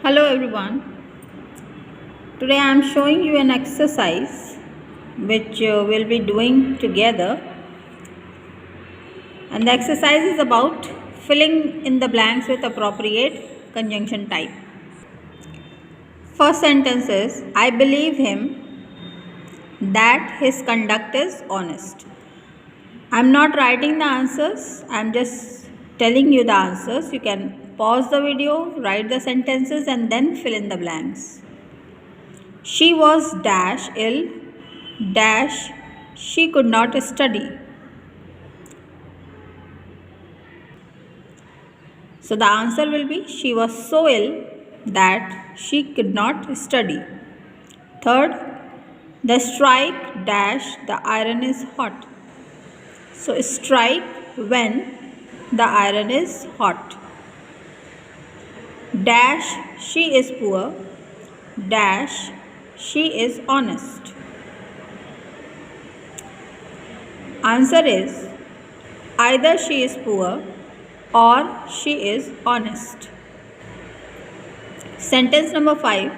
Hello everyone. Today I am showing you an exercise which we'll be doing together, and the exercise is about filling in the blanks with appropriate conjunction type. First sentence is, I believe him that his conduct is honest. I'm not writing the answers, I'm just telling you the answers. You can pause the video, write the sentences and then fill in the blanks. She was dash ill, dash she could not study. So the answer will be she was so ill that she could not study. Third, the strike dash the iron is hot. So strike when the iron is hot. Dash she is poor, dash she is honest. Answer is either she is poor or she is honest. Sentence number 5.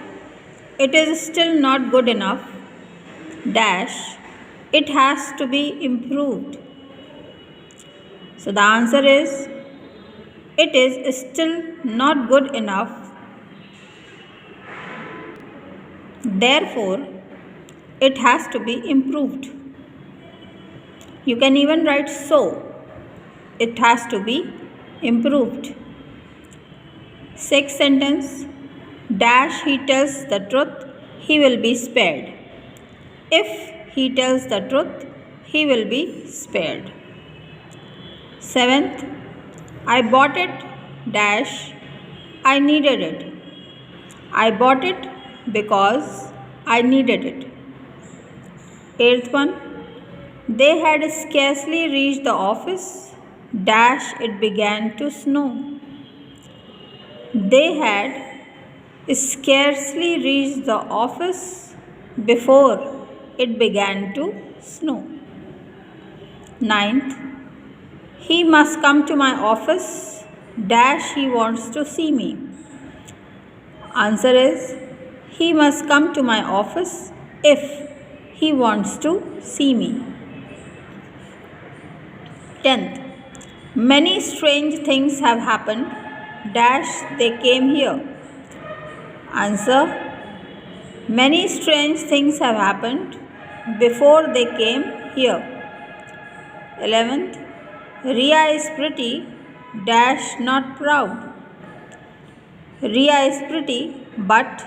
It is still not good enough, dash it has to be improved. So the answer is it is still not good enough, therefore it has to be improved. You can even write so. It has to be improved. Sixth sentence, dash he tells the truth, he will be spared. If he tells the truth, he will be spared. Seventh, I bought it, dash I needed it. I bought it because I needed it. Eighth one, they had scarcely reached the office, dash it began to snow. They had scarcely reached the office before it began to snow. Ninth, he must come to my office, dash he wants to see me. Answer is he must come to my office if he wants to see me. 10th, many strange things have happened, dash they came here. Answer, many strange things have happened before they came here. 11th, Ria is pretty, dash not proud. Ria is pretty but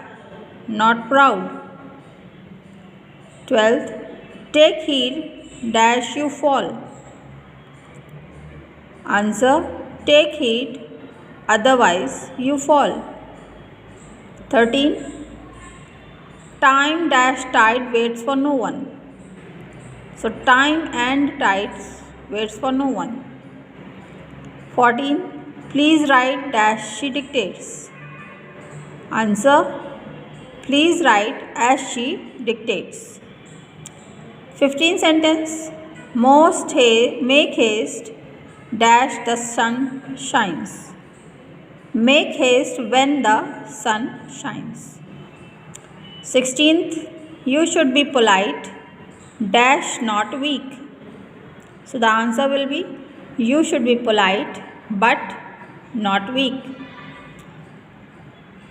not proud. 12th, take heed, dash you fall. Answer, take heed, otherwise you fall. 13, time dash tide waits for no one. So time and tides waits for no one. 14, please write dash she dictates. Answer, please write as she dictates. 15th sentence, make haste, dash the sun shines. Make haste when the sun shines. 16th, you should be polite, dash not weak. So the answer will be you should be polite but not weak.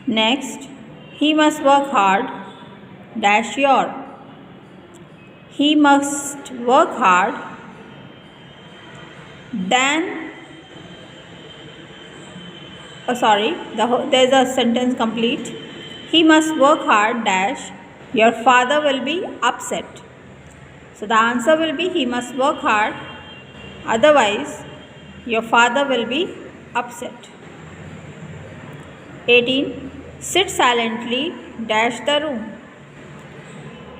Next, he must work hard, dash your. He must work hard than there's a sentence complete. He must work hard, dash your father will be upset. So the answer will be he must work hard, otherwise your father will be upset. 18, sit silently, dash the room.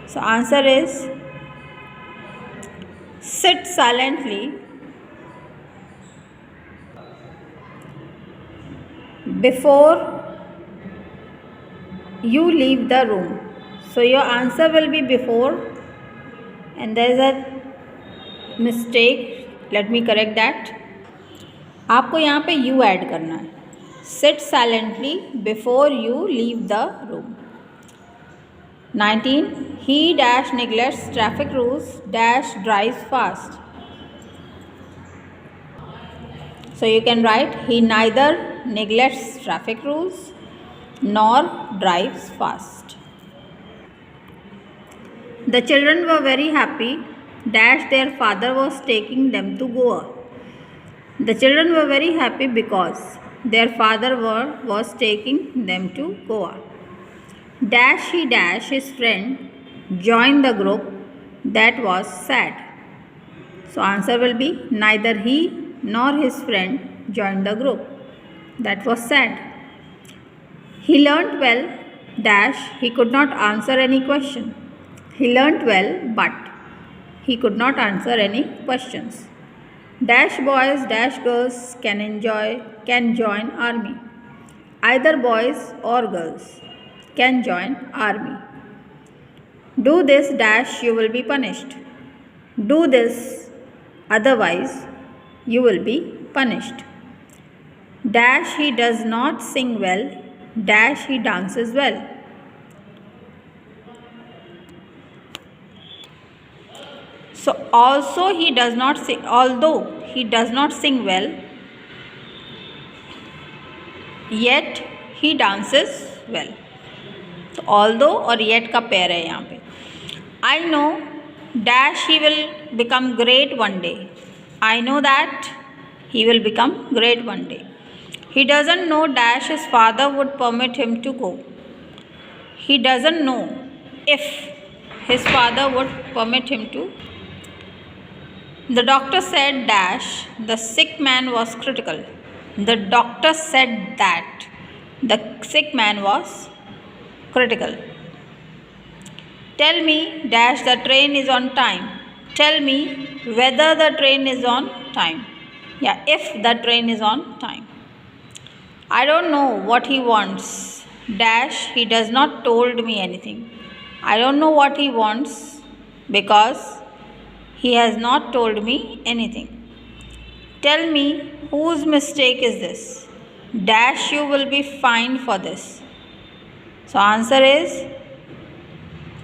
So answer is sit silently before you leave the room. So your answer will be before, and there is a mistake. Let me correct that. आपको यहाँ पे you add करना है. Sit silently before you leave the room. 19. He dash neglects traffic rules dash drives fast. So you can write he neither neglects traffic rules nor drives fast. The children were very happy dash their father was taking them to Goa. The children were very happy because their father was taking them to Goa. Dash he dash his friend joined the group that was sad. So answer will be neither he nor his friend joined the group that was sad. He learnt well dash he could not answer any question. He learnt well but he could not answer any questions. Dash boys dash girls can join army. Either boys or girls can join army. Do this dash you will be punished. Do this otherwise you will be punished. Dash he does not sing well dash he dances well. So although he does not sing well, yet he dances well. So although और yet का pair है यहाँ पे. I know dash he will become great one day. I know that he will become great one day. He doesn't know dash his father would permit him to go. He doesn't know if his father would permit him to. The doctor said dash the sick man was critical. The doctor said that the sick man was critical. Tell me dash the train is on time. Tell me whether the train is on time. Yeah, if the train is on time. I don't know what he wants. Dash he does not told me anything. I don't know what he wants because he has not told me anything. Tell me whose mistake is this? Dash you will be fined for this. So answer is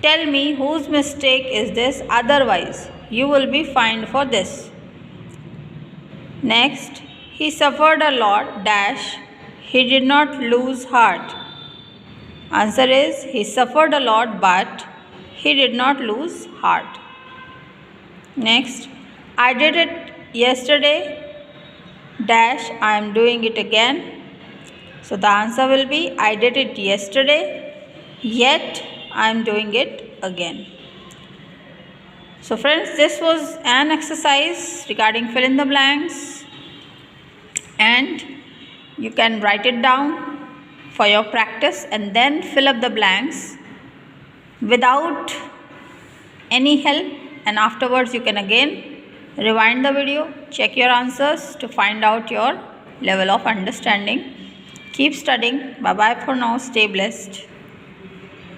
tell me whose mistake is this, otherwise you will be fined for this. Next, he suffered a lot dash he did not lose heart. Answer is he suffered a lot but he did not lose heart. Next, I did it yesterday dash I am doing it again. So the answer will be I did it yesterday yet I am doing it again. So friends, this was an exercise regarding fill in the blanks and you can write it down for your practice and then fill up the blanks without any help, and afterwards you can again rewind the video, check your answers to find out your level of understanding. Keep studying. Bye bye for now. Stay blessed.